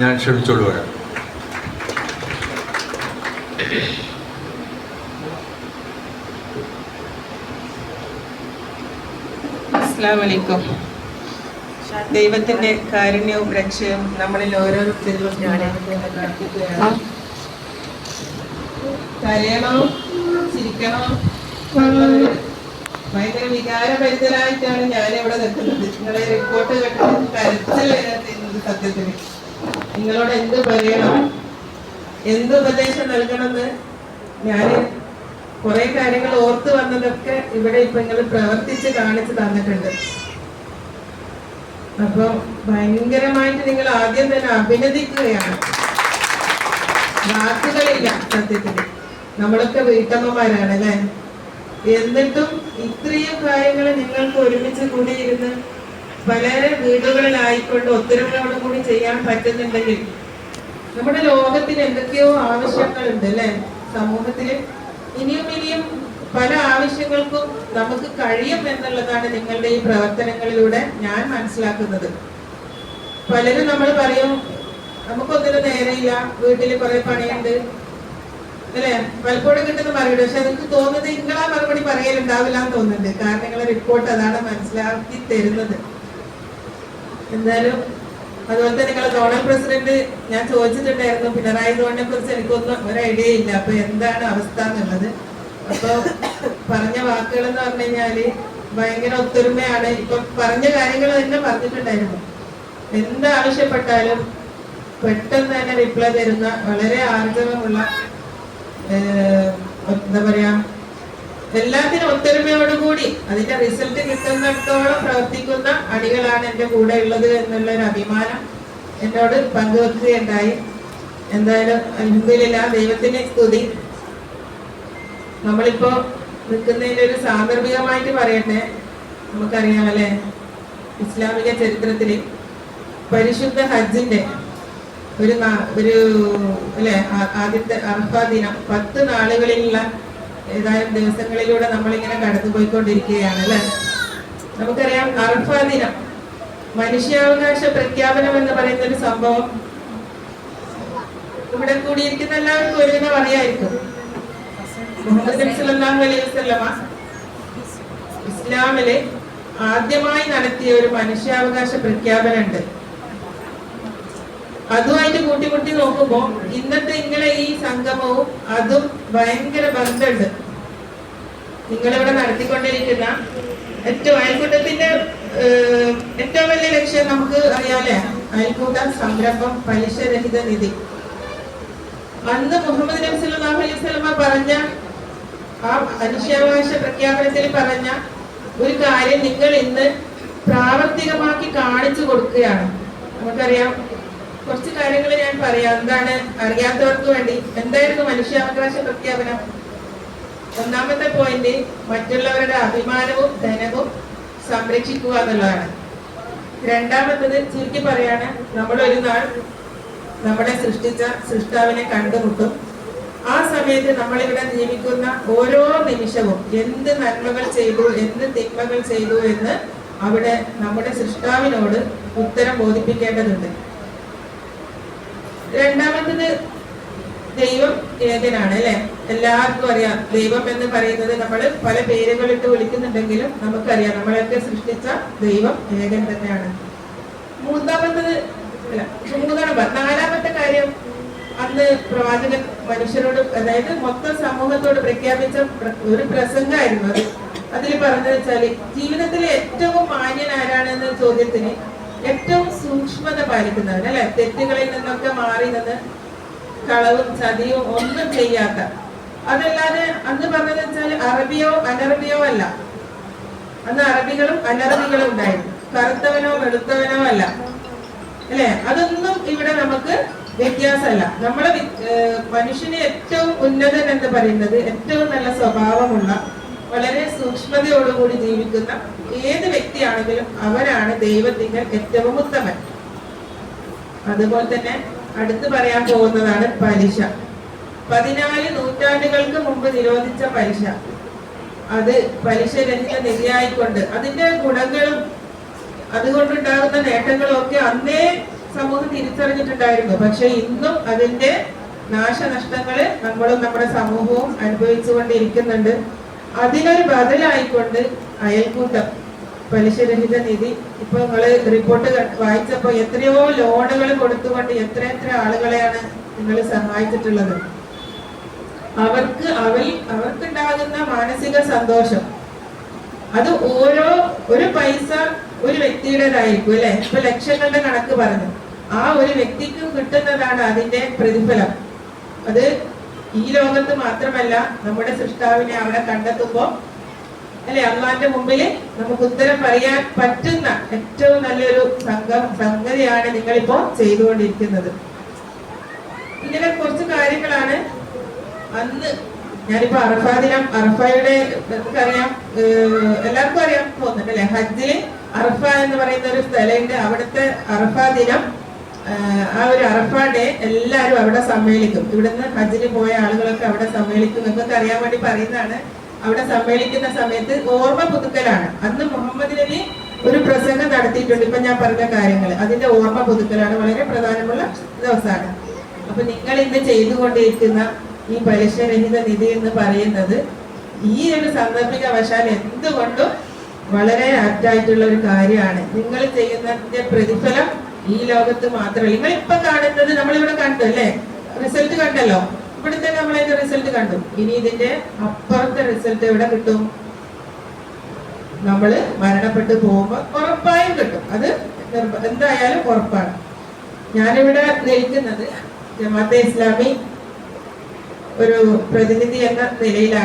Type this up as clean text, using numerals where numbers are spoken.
ഞാൻ ക്ഷണിച്ചോളുകയാണ്. അസ്സലാമു അലൈക്കും. ദൈവത്തിന്റെ കാരുണ്യവും രക്ഷയും നമ്മളിൽ ഓരോരുത്തരിലും കരയണോ ചിരിക്കണോ ഭയങ്കര വികാരഭരിതരായിട്ടാണ് ഞാനിവിടെ നിൽക്കുന്നത്. നിങ്ങളെ റിപ്പോർട്ട് കേട്ടിട്ട് കരച്ചിൽ വരുന്നത്. സത്യത്തിന് നിങ്ങളോട് എന്ത് പറയണം, എന്ത് ഉപദേശം നൽകണമെന്ന് ഞാൻ കുറെ കാര്യങ്ങൾ ഓർത്ത് വന്നതൊക്കെ ഇവിടെ ഇപ്പൊ നിങ്ങൾ പ്രവർത്തിച്ച് കാണിച്ചു തന്നിട്ടുണ്ട്. അപ്പൊ ഭയങ്കരമായിട്ട് നിങ്ങൾ ആദ്യം തന്നെ അഭിനന്ദിക്കുകയാണ്. വാക്കുകളില്ല സത്യത്തിന്. നമ്മളൊക്കെ വീട്ടമ്മമാരാണ് അല്ലെ. എന്നിട്ടും ഇത്രയും കാര്യങ്ങൾ നിങ്ങൾക്ക് ഒരുമിച്ച് കൂടിയിരുന്ന് പല വീടുകളിലായിക്കൊണ്ട് ഒത്തൊരുമയോടും കൂടി ചെയ്യാൻ പറ്റുന്നുണ്ടെങ്കിൽ നമ്മുടെ ലോകത്തിന് എന്തൊക്കെയോ ആവശ്യങ്ങളുണ്ട് അല്ലെ. സമൂഹത്തില് ഇനിയും പല ആവശ്യങ്ങൾക്കും നമുക്ക് കഴിയും എന്നുള്ളതാണ് നിങ്ങളുടെ ഈ പ്രവർത്തനങ്ങളിലൂടെ ഞാൻ മനസ്സിലാക്കുന്നത്. പലരും നമ്മൾ പറയും നമുക്കൊന്നിനും നേരെയില്ല, വീട്ടില് കുറെ പണിയുണ്ട് അല്ലെ. പലപ്പോഴും കിട്ടുന്ന മറുപടി. പക്ഷെ എനിക്ക് തോന്നുന്നത് നിങ്ങളാ മറുപടി പറയലുണ്ടാവില്ല എന്ന് തോന്നുന്നുണ്ട്. കാരണം നിങ്ങളെ റിപ്പോർട്ട് അതാണ് മനസ്സിലാക്കി തരുന്നത്. എന്തായാലും അതുപോലെ തന്നെ നിങ്ങളെ സോണൽ പ്രസിഡന്റ് ഞാൻ ചോദിച്ചിട്ടുണ്ടായിരുന്നു പിണറായി സോണിനെ കുറിച്ച് എനിക്കൊന്നും ഒരു ഐഡിയ ഇല്ല, അപ്പൊ എന്താണ് അവസ്ഥ എന്നുള്ളത്. അപ്പൊ പറഞ്ഞ വാക്കുകൾ എന്ന് പറഞ്ഞു കഴിഞ്ഞാല് ഭയങ്കര ഒത്തൊരുമയാണ്. ഇപ്പൊ പറഞ്ഞ കാര്യങ്ങൾ തന്നെ പറഞ്ഞിട്ടുണ്ടായിരുന്നു. എന്താവശ്യപ്പെട്ടാലും പെട്ടെന്ന് തന്നെ റിപ്ലൈ തരുന്ന വളരെ ആർജവമുള്ള, എന്താ പറയാ, എല്ലാത്തിനും ഒത്തൊരുമയോടുകൂടി അതിന്റെ റിസൾട്ട് കിട്ടുന്നിടത്തോളം പ്രവർത്തിക്കുന്ന അണികളാണ് എന്റെ കൂടെ ഉള്ളത് എന്നുള്ള ഒരു അഭിമാനം എന്നോട് പങ്കുവെക്കുകയുണ്ടായി. എന്തായാലും അൽഹംദുലില്ലാഹ്, ദൈവത്തിന്റെ സ്തുതി. നമ്മളിപ്പോ നിൽക്കുന്നതിന്റെ ഒരു സാന്ദർഭികമായിട്ട് പറയട്ടെ. നമുക്കറിയാം അല്ലെ, ഇസ്ലാമിക ചരിത്രത്തില് പരിശുദ്ധ ഹജ്ജിന്റെ ഒരു അല്ലെ ആദ്യത്തെ അറഫ ദിനം 10 നാളുകളിലുള്ള ഏതാനും ദിവസങ്ങളിലൂടെ നമ്മളിങ്ങനെ കടന്നുപോയിക്കൊണ്ടിരിക്കുകയാണ് അല്ലെ. നമുക്കറിയാം അറഫ ദിനം മനുഷ്യാവകാശ പ്രഖ്യാപനം എന്ന് പറയുന്ന ഒരു സംഭവം ഇവിടെ കൂടിയിരിക്കുന്ന എല്ലാവർക്കും ഒരുവിധം അറിയായിരിക്കും. മുഹമ്മദ് നബി സല്ലല്ലാഹു അലൈഹി വസല്ലമ ഇസ്ലാമില് ആദ്യമായി നടത്തിയ ഒരു മനുഷ്യാവകാശ പ്രഖ്യാപനം ഉണ്ട്. അതുമായിട്ട് കൂട്ടിമുട്ടി നോക്കുമ്പോ ഇന്നത്തെ നിങ്ങളെ ഈ സംഗമവും അതും ഭയങ്കര ബന്ധമുണ്ട്. നിങ്ങളിവിടെ നടത്തിക്കൊണ്ടിരിക്കുന്ന ഏറ്റവും അയൽക്കൂട്ടത്തിന്റെ ഏറ്റവും വലിയ ലക്ഷ്യം നമുക്ക് അറിയാലേ, അയൽക്കൂട്ട സംരംഭം പലിശരഹിത നിധി. അന്ന് മുഹമ്മദ് നബി സല്ലല്ലാഹു അലൈഹി വസല്ലമ പറഞ്ഞ ആ മനുഷ്യാവകാശ പ്രഖ്യാപനത്തിൽ പറഞ്ഞ ഒരു കാര്യം നിങ്ങൾ ഇന്ന് പ്രാവർത്തികമാക്കി കാണിച്ചു കൊടുക്കുകയാണ്. നമുക്കറിയാം, കുറച്ച് കാര്യങ്ങൾ ഞാൻ പറയാം, എന്താണ് അറിയാത്തവർക്ക് വേണ്ടി. എന്തായിരുന്നു മനുഷ്യാവകാശ പ്രഖ്യാപനം? ഒന്നാമത്തെ പോയിന്റ് മറ്റുള്ളവരുടെ അഭിമാനവും ധനവും സംരക്ഷിക്കുക എന്നുള്ളതാണ്. രണ്ടാമത്തത് ചുരുക്കി പറയാണ്, നമ്മളൊരു നാൾ നമ്മളെ സൃഷ്ടിച്ച സൃഷ്ടാവിനെ കണ്ടുമുട്ടും. ആ സമയത്ത് നമ്മളിവിടെ ജീവിക്കുന്ന ഓരോ നിമിഷവും എന്ത് നന്മകൾ ചെയ്തു എന്ത് തിന്മകൾ ചെയ്തു എന്ന് അവിടെ നമ്മുടെ സൃഷ്ടാവിനോട് ഉത്തരം ബോധിപ്പിക്കേണ്ടതുണ്ട്. രണ്ടാമത്തത് ദൈവം ഏകനാണ് അല്ലെ. എല്ലാവർക്കും അറിയാം ദൈവം എന്ന് പറയുന്നത് നമ്മൾ പല പേരുകളിട്ട് വിളിക്കുന്നുണ്ടെങ്കിലും നമുക്കറിയാം നമ്മളെയൊക്കെ സൃഷ്ടിച്ച ദൈവം ഏകൻ തന്നെയാണ്. നാലാമത്തെ കാര്യം, അന്ന് പ്രവാചകൻ മനുഷ്യരോട്, അതായത് മൊത്തം സമൂഹത്തോട് പ്രഖ്യാപിച്ച ഒരു പ്രസംഗമായിരുന്നു അത്. അതിൽ പറഞ്ഞു വെച്ചാല് ജീവിതത്തിലെ ഏറ്റവും മാന്യൻ ആരാണെന്ന ചോദ്യത്തിന് ഏറ്റവും സൂക്ഷ്മത പാലിക്കുന്നവൻ അല്ലെ. തെറ്റുകളിൽ നിന്നൊക്കെ മാറി നിന്ന് കളവും ചതിയും ഒന്നും ചെയ്യാത്ത. അതല്ലാതെ അന്ന് പറഞ്ഞത് വെച്ചാൽ അറബിയോ അനറബിയോ അല്ല. അന്ന് അറബികളും അനറബികളും ഉണ്ടായിരുന്നു. കറുത്തവനോ വെളുത്തവനോ അല്ല അല്ലെ. അതൊന്നും ഇവിടെ നമുക്ക് വ്യത്യാസമല്ല. നമ്മളെ മനുഷ്യന് ഏറ്റവും ഉന്നതൻ എന്ന് പറയുന്നത് ഏറ്റവും നല്ല സ്വഭാവമുള്ള, വളരെ സൂക്ഷ്മതയോടുകൂടി ജീവിക്കുന്ന ഏത് വ്യക്തിയാണെങ്കിലും അവരാണ് ദൈവത്തിന്റെ ഏറ്റവും ഉത്തമൻ. അതുപോലെ തന്നെ അടുത്ത് പറയാൻ പോകുന്നതാണ് പലിശ. 14 നൂറ്റാണ്ടുകൾക്ക് മുമ്പ് നിരോധിച്ച പലിശ, അത് പലിശരഹിത നിധിയായിക്കൊണ്ട് അതിന്റെ ഗുണങ്ങളും അതുകൊണ്ടുണ്ടാകുന്ന നേട്ടങ്ങളും ഒക്കെ അന്നേ സമൂഹം തിരിച്ചറിഞ്ഞിട്ടുണ്ടായിരുന്നു. പക്ഷെ ഇന്നും അതിന്റെ നാശനഷ്ടങ്ങള് നമ്മളും നമ്മുടെ സമൂഹവും അനുഭവിച്ചുകൊണ്ടിരിക്കുന്നുണ്ട്. അതിനൊരു ബദലായിക്കൊണ്ട് അയൽക്കൂട്ടം, പലിശരഹിത നിധി, ഇപ്പൊ നിങ്ങള് റിപ്പോർട്ട് വായിച്ചപ്പോ എത്രയോ ലോണുകൾ കൊടുത്തുകൊണ്ട് എത്ര ആളുകളെയാണ് നിങ്ങൾ സഹായിച്ചിട്ടുള്ളത്. അവർക്കുണ്ടാകുന്ന മാനസിക സന്തോഷം അത് ഒരു പൈസ ഒരു വ്യക്തിയുടേതായിരിക്കും അല്ലെ. ഇപ്പൊ ലക്ഷങ്ങളുടെ കണക്ക് പറഞ്ഞു, ആ ഒരു വ്യക്തിക്കും കിട്ടുന്നതാണ് അതിന്റെ പ്രതിഫലം. അത് ഈ ലോകത്ത് മാത്രമല്ല, നമ്മുടെ സൃഷ്ടാവിനെ അവിടെ കണ്ടെത്തുമ്പോ അല്ലെ, അള്ളാന്റെ മുമ്പില് നമുക്ക് ഉത്തരം പറയാൻ പറ്റുന്ന ഏറ്റവും നല്ലൊരു സംഗതിയാണ് നിങ്ങളിപ്പോ ചെയ്തുകൊണ്ടിരിക്കുന്നത്. ഇങ്ങനെ കുറച്ച് കാര്യങ്ങളാണ് അന്ന് ഞാനിപ്പോ അറഫാ ദിനം, അറഫയുടെ നമുക്കറിയാം, എല്ലാവർക്കും അറിയാൻ പോകുന്നുണ്ട് അല്ലെ, ഹജ്ജില് അറഫ എന്ന് പറയുന്ന ഒരു സ്ഥലമുണ്ട്. അവിടുത്തെ അറഫാ ദിനം, ആ ഒരു അറഫാ ഡേ എല്ലാവരും അവിടെ സമ്മേളിക്കും. ഇവിടുന്ന് ഹജ്ജിന് പോയ ആളുകളൊക്കെ അവിടെ സമ്മേളിക്കും. നിങ്ങൾക്ക് അറിയാൻ വേണ്ടി പറയുന്നതാണ്. അവിടെ സമ്മേളിക്കുന്ന സമയത്ത് ഓർമ്മ പുതുക്കലാണ്. അന്ന് മുഹമ്മദ് നബി ഒരു പ്രസംഗം നടത്തിയിട്ടുണ്ട്. ഇപ്പൊ ഞാൻ പറഞ്ഞ കാര്യങ്ങൾ അതിന്റെ ഓർമ്മ പുതുക്കലാണ്. വളരെ പ്രധാനമുള്ള ദിവസമാണ്. അപ്പൊ നിങ്ങൾ ഇന്ന് ചെയ്തുകൊണ്ടിരിക്കുന്ന ഈ പലിശരഹിത നിധി എന്ന് പറയുന്നത് ഈ ഒരു സാന്ദർഭിക വശാൽ എന്തുകൊണ്ടും വളരെ ആപ്റ്റായിട്ടുള്ള ഒരു കാര്യമാണ്. നിങ്ങൾ ചെയ്യുന്നതിന്റെ പ്രതിഫലം ഈ ലോകത്ത് മാത്രമല്ല. നിങ്ങൾ ഇപ്പൊ കാണുന്നത് നമ്മളിവിടെ കണ്ടു അല്ലെ, റിസൾട്ട് കണ്ടല്ലോ, ഇവിടുത്തെ നമ്മളതിന്റെ റിസൾട്ട് കണ്ടു. ഇനി ഇതിന്റെ അപ്പുറത്തെ റിസൾട്ട് എവിടെ കിട്ടും? നമ്മള് മരണപ്പെട്ടു പോകുമ്പോ ഉറപ്പായും കിട്ടും. അത് എന്തായാലും ഉറപ്പാണ്. ഞാനിവിടെ നിൽക്കുന്നത് ജമാഅത്തെ ഇസ്ലാമി ഒരു പ്രതിനിധി എന്ന നിലയിലാണ്.